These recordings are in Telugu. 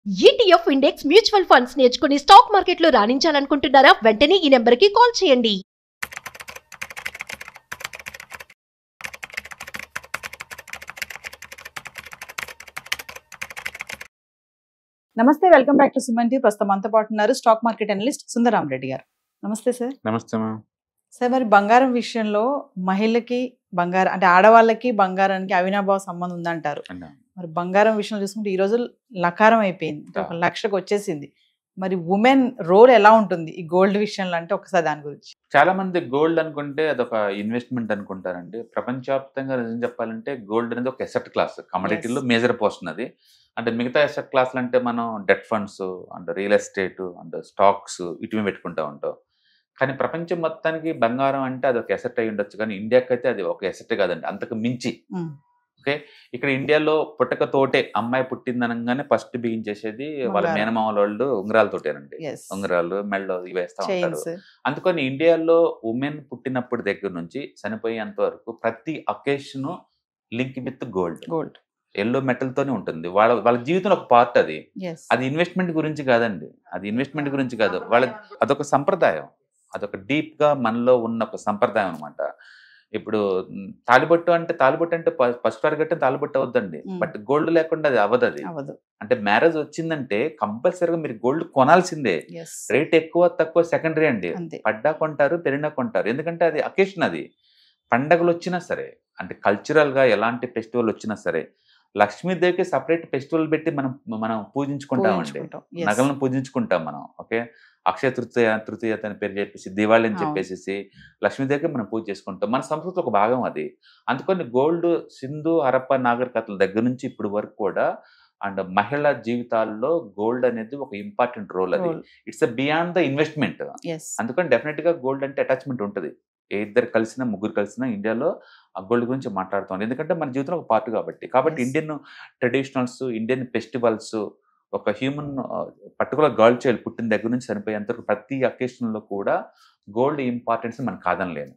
ఈటీఎఫ్ ఇండెక్స్ మ్యూచువల్ ఫండ్స్ నేర్చుకుని స్టాక్ మార్కెట్లో రాణించాలనుకుంటున్నారా? వెంటనే ఈ నెంబర్కి కాల్ చేయండి. నమస్తే, welcome back to Suman TV. ప్రస్తుతం మనతో పాటు ఉన్నారు stock market analyst Sundararam Reddy గారు. నమస్తే సార్. నమస్తే మ్యామ్. సార్, మరి బంగారం విషయంలో మహిళకి బంగారం అంటే ఆడవాళ్ళకి బంగారానికి అవినాభావ సంబంధం ఉందంటారు. మరి బంగారం విషయంలో చూసుకుంటే ఈ రోజు లకారం అయిపోయింది, ఒక లక్షకు వచ్చేసింది. మరి ఉమెన్ రోల్ ఎలా ఉంటుంది ఈ గోల్డ్ విషయంలో అంటే ఒకసారి దాని గురించి. చాలా మంది గోల్డ్ అనుకుంటే అదొక ఇన్వెస్ట్మెంట్ అనుకుంటారండి. ప్రపంచవ్యాప్తంగా నిజం చెప్పాలంటే గోల్డ్ అనేది ఒక ఎసెట్ క్లాస్, కమోడిటీలో మేజర్ పోర్షన్ అది. అంటే మిగతా ఎసెట్ క్లాసులు అంటే మనం debt funds and real estate and stocks ఇటువే పెట్టుకుంటూ ఉంటాం. కానీ ప్రపంచం మొత్తానికి బంగారం అంటే అది ఒక ఎసెట్ అయి ఉండొచ్చు, కానీ ఇండియాకి అయితే అది ఒక ఎసెట్ కాదండి, అంతకు మించి. ఓకే, ఇక్కడ ఇండియాలో పుట్టకతోటే అమ్మాయి పుట్టిందనగానే ఫస్ట్ బిగించేసేది వాళ్ళ మేనమామల వాళ్ళు ఉంగరాలతోటేనండి. ఉంగరాలు మెళ్ళలో ఇవి వేస్తా ఉంటారు. అందుకని ఇండియాలో ఉమెన్ పుట్టినప్పటి దగ్గర నుంచి చనిపోయేంత వరకు ప్రతి occasion link with gold yellow metal తోనే ఉంటుంది. వాళ్ళ జీవితంలో ఒక పార్ట్ అది. అది ఇన్వెస్ట్మెంట్ గురించి కాదండి, అది ఇన్వెస్ట్మెంట్ గురించి కాదు, వాళ్ళ అదొక సంప్రదాయం, అదొక డీప్ గా మనలో ఉన్న ఒక సంప్రదాయం అనమాట. ఇప్పుడు తాలిబొట్టు అంటే ఫస్ట్ టార్గెట్ తాలిబొట్టు అవద్దండి, బట్ గోల్డ్ లేకుండా అది అవ్వదు. అది అంటే మ్యారేజ్ వచ్చిందంటే కంపల్సరీగా మీరు గోల్డ్ కొనాల్సిందే. రేట్ ఎక్కువ తక్కువ సెకండరీ అండి, పడ్డా కొంటారు పెరిగినా కొంటారు, ఎందుకంటే అది అకేషన్. అది పండగలు వచ్చినా సరే, అంటే కల్చరల్ గా ఎలాంటి ఫెస్టివల్ వచ్చినా సరే, లక్ష్మీదేవికి సపరేట్ ఫెస్టివల్ పెట్టి మనం పూజించుకుంటామండి, నగలను పూజించుకుంటాం మనం. ఓకే, అక్షయ తృతీయ అని పేరు చెప్పేసి దివాళి అని చెప్పేసి లక్ష్మీదేవికి మనం పూజ చేసుకుంటాం, మన సంస్కృతి ఒక భాగం అది. అందుకని గోల్డ్ సింధు హరప్ప నాగరికతల దగ్గర నుంచి ఇప్పుడు వరకు కూడా అండ్ మహిళల జీవితాల్లో గోల్డ్ అనేది ఒక ఇంపార్టెంట్ రోల్. అది ఇట్స్ బియాండ్ ద ఇన్వెస్ట్మెంట్. అందుకని డెఫినెట్ గా గోల్డ్ అంటే అటాచ్మెంట్ ఉంటుంది. ఇద్దరు కలిసినా ముగ్గురు కలిసినా ఇండియాలో ఆ గోల్డ్ గురించి మాట్లాడుతాం, ఎందుకంటే మన జీవితంలో ఒక పార్ట్ కాబట్టి ఇండియన్ ట్రెడిషనల్స్, ఇండియన్ ఫెస్టివల్స్, ఒక హ్యూమన్ పర్టికులర్ గర్ల్ చైల్డ్ పుట్టిన దగ్గర నుంచి చనిపోయేంత ప్రతి అకేషన్ లో కూడా గోల్డ్ ఇంపార్టెన్స్ మనం కాదనలేము.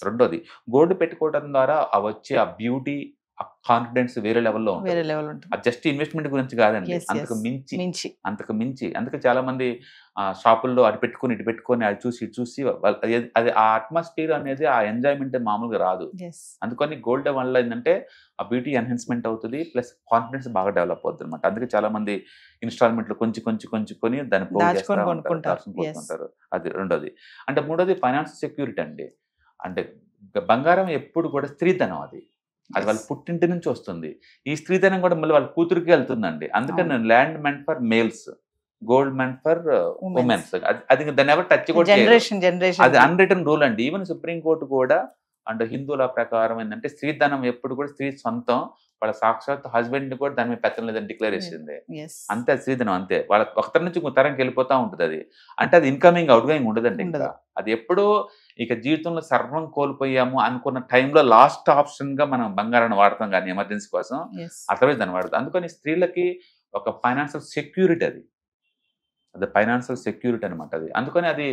రెండోది, గోల్డ్ పెట్టుకోవడం ద్వారా వచ్చే ఆ బ్యూటీ, ఆ కాన్ఫిడెన్స్ వేరే లెవెల్లో ఉంటుంది. అది జస్ట్ ఇన్వెస్ట్మెంట్ గురించి కాదండి, అంతకు మించి. అందుకే చాలా మంది షాపుల్లో అటు పెట్టుకొని ఇటు పెట్టుకొని అది చూసి ఇటు చూసి అది ఆ అట్మాస్ఫియర్ అనేది ఆ ఎంజాయ్మెంట్ మామూలుగా రాదు. అందుకని గోల్డ్ వల్ల ఏంటంటే ఆ బ్యూటీ ఎన్హాన్స్మెంట్ అవుతుంది, ప్లస్ కాన్ఫిడెన్స్ బాగా డెవలప్ అవుతుంది అనమాట. అందుకే చాలా మంది ఇన్స్టాల్మెంట్లు కొంచెం కొని దాన్ని పోగొట్టుకుంటారు. అది రెండోది. అంటే మూడోది ఫైనాన్స్ సెక్యూరిటీ అండి. అంటే బంగారం ఎప్పుడు కూడా స్త్రీధనం, అది వాళ్ళ పుట్టింటి నుంచి వస్తుంది. ఈ స్త్రీధనం కూడా మళ్ళీ వాళ్ళ కూతురికి వెళ్తుందండి. అందుకని land meant for males, gold meant for women's. అది దాన్ని ఎవరు టచ్ కూడా, అది అన్రిటన్ రూల్ అండి. ఈవెన్ సుప్రీం కోర్టు కూడా అంటే హిందువుల ప్రకారం ఏంటంటే స్త్రీధనం ఎప్పుడు కూడా స్త్రీ సొంతం, వాళ్ళ సాక్షాత్ హస్బెండ్ ని కూడా దాని మీద పెత్తనం లేదని డిక్లేర్ చేసింది. అంతే, స్త్రీధనం అంతే, వాళ్ళ ఒకతర నుంచి ఇంకో తరంకి వెళ్ళిపోతా ఉంటుంది. అది అంటే అది ఇన్కమింగ్ అవుట్ గోయింగ్ ఉండదండి. ఇంకా అది ఎప్పుడూ ఇక జీవితంలో సర్వం కోల్పోయాము అనుకున్న టైంలో లాస్ట్ ఆప్షన్ గా మనం బంగారాన్ని వాడతాం, కానీ ఎమర్జెన్సీ కోసం అతవే దాన్ని వాడతాం. అందుకని స్త్రీలకి ఒక ఫైనాన్షియల్ సెక్యూరిటీ, అది ఫైనాన్షియల్ సెక్యూరిటీ అనమాట. అది అందుకని అది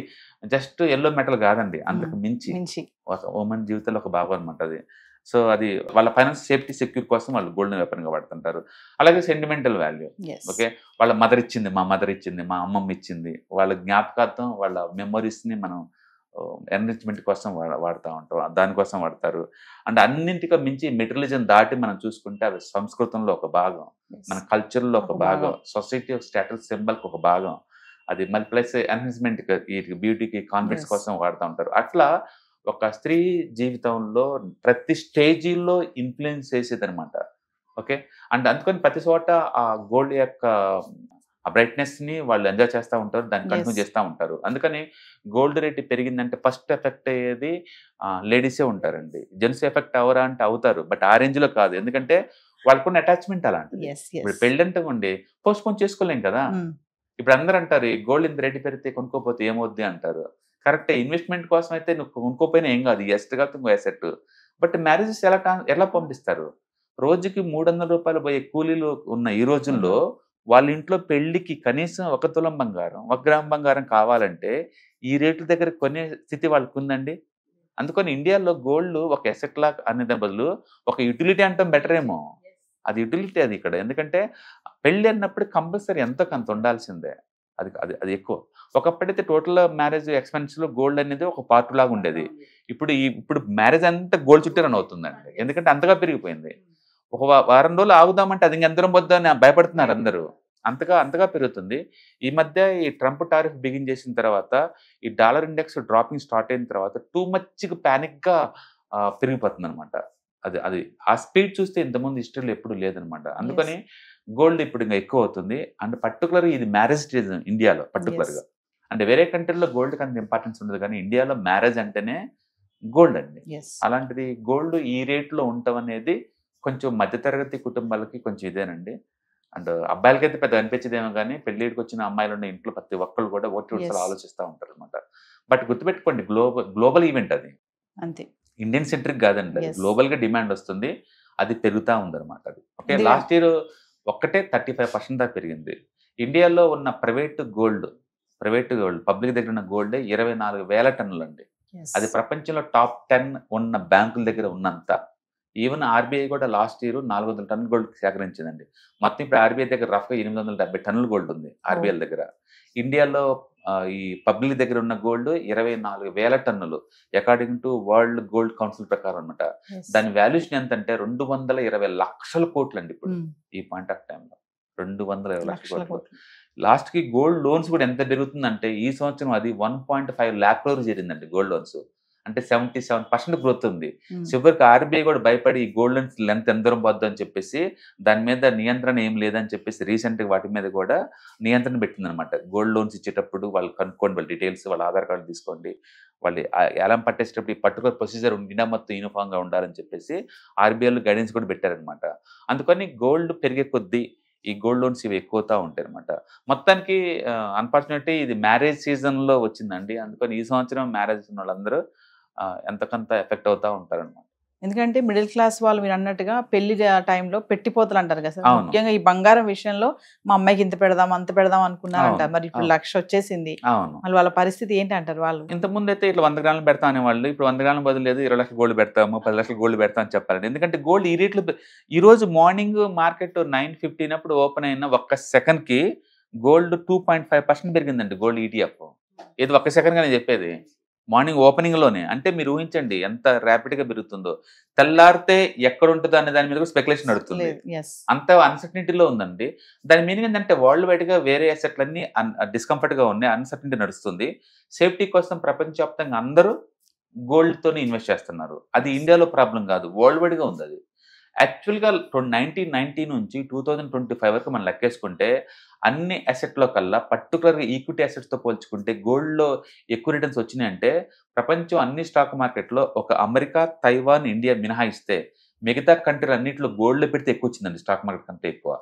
జస్ట్ ఎల్లో మెటల్ కాదండి, అంతకు మించి ఉమెన్ జీవితంలో ఒక భాగం అనమాట అది. సో అది వాళ్ళ ఫైనాన్స్ సేఫ్టీ సెక్యూర్ కోసం వాళ్ళు గోల్డ్ వెపన్ గా వాడుతుంటారు. అలాగే సెంటిమెంటల్ వాల్యూ. ఓకే, వాళ్ళ మదర్ ఇచ్చింది, మా అమ్మమ్మ ఇచ్చింది, వాళ్ళ జ్ఞాపకార్థం, వాళ్ళ మెమరీస్ ని మనం ఎన్రిచ్మెంట్ కోసం వాడుతూ ఉంటాం, దానికోసం వాడతారు. అండ్ అన్నింటికీ మించి మెటీరియలిజం దాటి మనం చూసుకుంటే అవి సంస్కృతంలో ఒక భాగం, మన కల్చర్లో ఒక భాగం, సొసైటీ ఆఫ్ స్టేటస్ సింబల్కి ఒక భాగం. అది మళ్ళీ ప్లస్ ఎన్హాన్స్మెంట్, బ్యూటీకి, కాన్ఫిడెన్స్ కోసం వాడుతూ ఉంటారు. అట్లా ఒక స్త్రీ జీవితంలో ప్రతి స్టేజీలో ఇన్ఫ్లుయెన్స్ చేసేది అనమాట. ఓకే, అండ్ అందుకని ప్రతి చోట ఆ గోల్డ్ యొక్క ఆ బ్రైట్నెస్ ని వాళ్ళు ఎంజాయ్ చేస్తూ ఉంటారు, దాన్ని కంటిన్యూ చేస్తూ ఉంటారు. అందుకని గోల్డ్ రేట్ పెరిగిందంటే ఫస్ట్ ఎఫెక్ట్ అయ్యేది లేడీసే ఉంటారండి. జెంట్స్ ఎఫెక్ట్ అవరా అంటే అవుతారు, బట్ ఆ రేంజ్ లో కాదు, ఎందుకంటే వాళ్ళకున్న అటాచ్మెంట్ అలాంటిది. ఇప్పుడు పెళ్ళంటే ఉండి పోస్ట్పోన్ చేసుకోలేం కదా. ఇప్పుడు అందరూ అంటారు గోల్డ్ ఇంత రేటు పెరిగితే కొనుక్కోపోతే ఏమవుద్ది అంటారు. కరెక్టే, ఇన్వెస్ట్మెంట్ కోసం అయితే నువ్వు కొనుక్కోపోయినా ఏం కాదు, ఎస్ట్ కాదు ఇంకో ఎసెట్. బట్ మ్యారేజెస్ ఎలా పంపిస్తారు? రోజుకి 300 రూపాయలు పోయే కూలీలు ఉన్న ఈ రోజుల్లో వాళ్ళ ఇంట్లో పెళ్లికి కనీసం 1 తులం బంగారం, 1 గ్రామ్ బంగారం కావాలంటే ఈ రేట్ల దగ్గర కొనే స్థితి వాళ్ళకు ఉందండి. అందుకని ఇండియాలో గోల్డ్ ఒక ఎసెట్ లా అనే బదులు ఒక యూటిలిటీ అంటాం బెటర్ ఏమో. అది యూటిలిటీ అది ఇక్కడ. ఎందుకంటే పెళ్లి అన్నప్పుడు కంపల్సరీ ఎంతో కొంత ఉండాల్సిందే. అది అది అది ఎక్కువ. ఒకప్పుడైతే టోటల్ మ్యారేజ్ ఎక్స్‌పెన్స్‌లో గోల్డ్ అనేది ఒక పార్ట్ లాగా ఉండేది. ఇప్పుడు మ్యారేజ్ అంతా గోల్డ్ చుట్టే రన్ అవుతుందండి. ఎందుకంటే అంతగా పెరిగిపోయింది. ఒక వారం రోజులు ఆగుదామంటే అది ఎంత దూరం పోద్దో అని భయపడుతున్నారు అందరూ. అంతగా పెరుగుతుంది. ఈ మధ్య ఈ ట్రంప్ టారిఫ్ బిగిన్ చేసిన తర్వాత ఈ డాలర్ ఇండెక్స్ డ్రాపింగ్ స్టార్ట్ అయిన తర్వాత టూ మచ్‌గా పానిక్‌గా పెరిగిపోతుందనమాట. అది అది ఆ స్పీడ్ చూస్తే ఇంతకుముందు హిస్టరీలో ఎప్పుడు లేదనమాట. అందుకని గోల్డ్ ఇప్పుడు ఇంకా ఎక్కువ అవుతుంది. అండ్ పర్టికులర్‌గా ఇది మ్యారేజ్ సీజన్ ఇండియాలో పర్టికులర్‌గా. అంటే వేరే కంట్రీల్లో గోల్డ్‌కి అంత ఇంపార్టెన్స్ ఉండదు కానీ ఇండియాలో మ్యారేజ్ అంటేనే గోల్డ్ అండి. అలాంటిది గోల్డ్ ఈ రేట్‌లో ఉండటం అనేది కొంచెం మధ్యతరగతి కుటుంబాలకి కొంచెం ఇదేనండి. అండ్ అబ్బాయిలకైతే పెద్దగా అనిపించదేమో కానీ పెళ్ళిడికి వచ్చిన అమ్మాయిలు ఉన్న ఇంట్లో ప్రతి ఒక్కళ్ళు కూడా ఓటి వరుసలు ఆలోచిస్తూ ఉంటారనమాట. బట్ గుర్తుపెట్టుకోండి గ్లోబల్ ఈవెంట్ అది. అంతే. ఇండియన్ సెంట్రిక్ కాదండి. అది గ్లోబల్‌గా డిమాండ్ వస్తుంది. అది పెరుగుతా ఉందన్నమాట అది. ఓకే. లాస్ట్ ఇయర్ ఒక్కటే 35% దాకా పెరిగింది. ఇండియాలో ఉన్న ప్రైవేట్ గోల్డ్ పబ్లిక్ దగ్గర ఉన్న గోల్డే 24,000 టన్నులండి. అది ప్రపంచంలో టాప్ 10 ఉన్న బ్యాంకుల దగ్గర ఉన్నంత. ఈవెన్ ఆర్బీఐ కూడా లాస్ట్ ఇయర్ 400 టన్నుల గోల్డ్ సేకరించిందండి. మొత్తం ఇప్పుడు ఆర్బీఐ దగ్గర రఫ్‌గా 870 టన్నుల గోల్డ్ ఉంది ఆర్బీఐ దగ్గర. ఇండియాలో ఈ పబ్లిక్ దగ్గర ఉన్న గోల్డ్ 24,000 టన్నులు according to world gold council ప్రకారం అనమాట. దాని వాల్యుయేషన్ ఎంత అంటే 220 లక్షల కోట్లు అండి ఇప్పుడు ఈ పాయింట్ ఆఫ్ టైంలో 220 లక్షల కోట్లు. లాస్ట్ కి గోల్డ్ లోన్స్ కూడా ఎంత పెరుగుతుందంటే ఈ సంవత్సరం అది 1.5 lakh crore చేరిందండి గోల్డ్ లోన్స్. అంటే 77% గ్రోత్ ఉంది. చివరికి ఆర్బీఐ కూడా భయపడి ఈ గోల్డ్ లోన్స్ లెంత్ ఎంత దూరం పోద్దు అని చెప్పేసి దాని మీద నియంత్రణ ఏం లేదని చెప్పేసి రీసెంట్గా వాటి మీద కూడా నియంత్రణ పెట్టిందనమాట. గోల్డ్ లోన్స్ ఇచ్చేటప్పుడు వాళ్ళు కనుక్కోండి, వాళ్ళ డీటెయిల్స్, వాళ్ళ ఆధార్ కార్డు తీసుకోండి, వాళ్ళు ఏలం పట్టేసేటప్పుడు ఈ పర్టికులర్ ప్రొసీజర్ ఇండియా మొత్తం యూనిఫామ్గా ఉండాలని చెప్పేసి ఆర్బీఐలో గైడెన్స్ కూడా పెట్టారనమాట. అందుకని గోల్డ్ పెరిగే కొద్దీ ఈ గోల్డ్ లోన్స్ ఇవి ఎక్కువ అవుతా ఉంటాయి అనమాట. మొత్తానికి అన్ఫార్చునేట్లీ ఇది మ్యారేజ్ సీజన్లో వచ్చిందండి. అందుకని ఈ సంవత్సరం మ్యారేజ్ ఉన్న వాళ్ళందరూ ఎంతకంత ఎఫెక్ట్ అవుతా ఉంటారనమాట. ఎందుకంటే మిడిల్ క్లాస్ వాళ్ళు మీరు అన్నట్టుగా పెళ్లి టైంలో పెట్టిపోతలు అంటారు కదా సార్. ముఖ్యంగా ఈ బంగారం విషయంలో మా అమ్మాయికి ఇంత పెడదాం అంత పెడదాం అనుకున్నారంట. మరి ఇప్పుడు 1,00,000 వచ్చేసింది. మళ్ళీ వాళ్ళ పరిస్థితి ఏంటి అంటారు వాళ్ళు? ఇంతకుముందు అయితే ఇట్లా 100 గ్రాములు పెడతాం అనేవాళ్ళు. ఇప్పుడు 100 గ్రాములు బదులు లేదు 20 లక్షలు గోల్డ్ పెడతాము, 10 లక్షలు గోల్డ్ పెడతాం అని చెప్పాలండి. ఎందుకంటే గోల్డ్ ఈ రేట్లు ఈ రోజు మార్నింగ్ మార్కెట్ 9:15 అప్పుడు ఓపెన్ అయిన ఒక్క సెకండ్ కి గోల్డ్ 2.5% పెరిగిందండి. గోల్డ్ ఈటీఎఫ్ ఇది ఒక్క సెకండ్ గా నేను చెప్పేది మార్నింగ్ ఓపెనింగ్ లోనే. అంటే మీరు ఊహించండి ఎంత ర్యాపిడ్ గా పెరుగుతుందో. తెల్లారితే ఎక్కడ ఉంటుందో అనే దాని మీద స్పెక్యులేషన్ నడుస్తుంది. అంత అన్సర్టనిటీలో ఉందండి. దాని మీనింగ్ ఏంటంటే వరల్డ్ వైడ్ గా వేరే అసెట్లన్నీ డిస్కంఫర్ట్ గా ఉన్నాయి, అన్సర్టనిటీ నడుస్తుంది. సేఫ్టీ కోసం ప్రపంచవ్యాప్తంగా అందరూ గోల్డ్ తోనే ఇన్వెస్ట్ చేస్తున్నారు. అది ఇండియాలో ప్రాబ్లం కాదు, వరల్డ్ వైడ్ గా ఉంది అది. యాక్చువల్గా 1990 నుంచి 2025 వరకు మనం లెక్కేసుకుంటే అన్ని అసెట్లో కల్లా పర్టికులర్గా ఈక్విటీ అసెట్స్తో పోల్చుకుంటే గోల్డ్లో ఎక్కువ రిటర్న్స్ వచ్చినాయంటే ప్రపంచం అన్ని స్టాక్ మార్కెట్లో ఒక అమెరికా, తైవాన్, ఇండియా మినహాయిస్తే మిగతా కంట్రీలు అన్నింటిలో గోల్డ్లో పెడితే ఎక్కువ వచ్చిందండి స్టాక్ మార్కెట్ కంటే ఎక్కువ.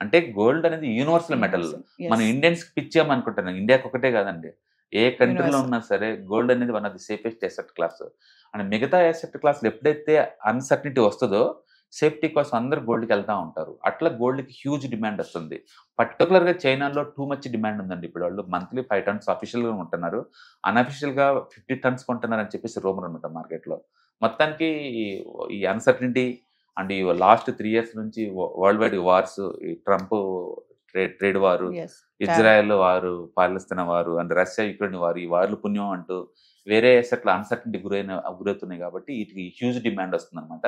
అంటే గోల్డ్ అనేది యూనివర్సల్ మెటల్. మనం ఇండియన్స్కి పిచ్చామనుకుంటున్నాం, ఇండియాకి ఒకటే కాదండి, ఏ కంట్రీలో ఉన్నా సరే గోల్డ్ అనేది one of the safest asset class. And మిగతా అసెట్ క్లాసులు ఎప్పుడైతే అన్సర్టనిటీ వస్తుందో సేఫ్టీ కోసం అందరూ గోల్డ్కి వెళ్తూ ఉంటారు. అట్లా గోల్డ్కి హ్యూజ్ డిమాండ్ వస్తుంది. పర్టికులర్గా చైనాలో టూ మచ్ డిమాండ్ ఉందండి. ఇప్పుడు వాళ్ళు మంత్లీ 5 టన్స్ అఫీషియల్గా ఉంటున్నారు, అన్అఫీషియల్గా 50 టన్స్ కొంటున్నారు అని చెప్పేసి రూమర్ అనమాట మార్కెట్లో. మొత్తానికి ఈ అన్సర్టనిటీ అండ్ ఈ లాస్ట్ 3 years నుంచి వరల్డ్ వైడ్ వార్స్, ఈ ట్రంప్ ట్రేడ్ వారు, ఇజ్రాయెల్ వారు, పాలస్తీనా వారు అండ్ రష్యా యుక్రెయిన్ వారు, ఈ వార్లు పుణ్యం అంటూ వేరే అసెట్ల అన్సర్టనిటీ గురవుతున్నాయి కాబట్టి వీటికి హ్యూజ్ డిమాండ్ వస్తుంది అనమాట.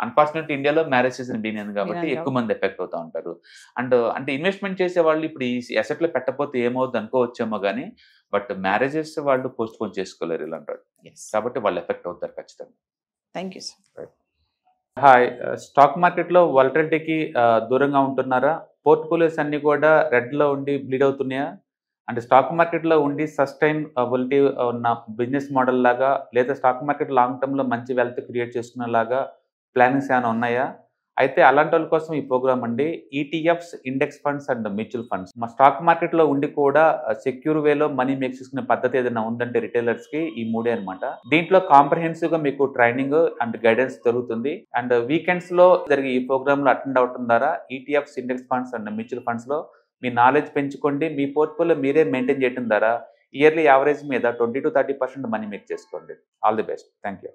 అన్ఫార్చునేట్లీ ఇండియాలో మ్యారేజ్ సీజన్ బిగిన్ అయింది కాబట్టి ఎక్కువ మంది ఎఫెక్ట్ అవుతూ ఉంటారు. అండ్ అంటే ఇన్వెస్ట్మెంట్ చేసే వాళ్ళు ఇప్పుడు ఈ అసెట్లో పెట్టకపోతే ఏమవుతుంది అనుకోవచ్చేమో కానీ బట్ మ్యారేజెస్ వాళ్ళు పోస్ట్ పోన్ చేసుకోలేరు ఇలాంటి వాళ్ళు, కాబట్టి వాళ్ళు ఎఫెక్ట్ అవుతారు ఖచ్చితంగా. Thank you sir. Hi, stock మార్కెట్లో వాలటిలిటీకి దూరంగా ఉంటున్నారా? పోర్ట్ఫోలియోస్ అన్ని కూడా రెడ్లో ఉండి బ్లీడ్ అవుతున్నాయా? అంటే స్టాక్ మార్కెట్లో ఉండి సస్టైనబిలిటీ ఉన్న బిజినెస్ మోడల్ లాగా లేదా స్టాక్ మార్కెట్ లాంగ్ టర్మ్లో మంచి వెల్త్ క్రియేట్ చేసుకునేలాగా ప్లానింగ్స్ ఏమైనా ఉన్నాయా? అయితే అలాంటి వాళ్ళ కోసం ఈ ప్రోగ్రామ్ అండి. ETFs, index funds and mutual funds. మా స్టాక్ మార్కెట్లో ఉండి కూడా సెక్యూర్ వేలో మనీ మేక్ చేసుకునే పద్ధతి ఏదైనా ఉందంటే రిటైలర్స్కి ఈ మూడే అనమాట. దీంట్లో కాంప్రహెన్సివ్గా మీకు ట్రైనింగ్ అండ్ గైడెన్స్ దొరుకుతుంది. అండ్ వీకెండ్స్లో జరిగే ఈ ప్రోగ్రాంలో అటెండ్ అవటం ద్వారా ETFs, index funds and mutual ఫండ్స్లో మీ నాలెడ్జ్ పెంచుకోండి. మీ పోర్ట్ఫోలియో మీరే మెయింటైన్ చేయడం ద్వారా ఇయర్లీ యావరేజ్ మీద 20 to 30% మనీ మేక్ చేసుకోండి. All the best. Thank you.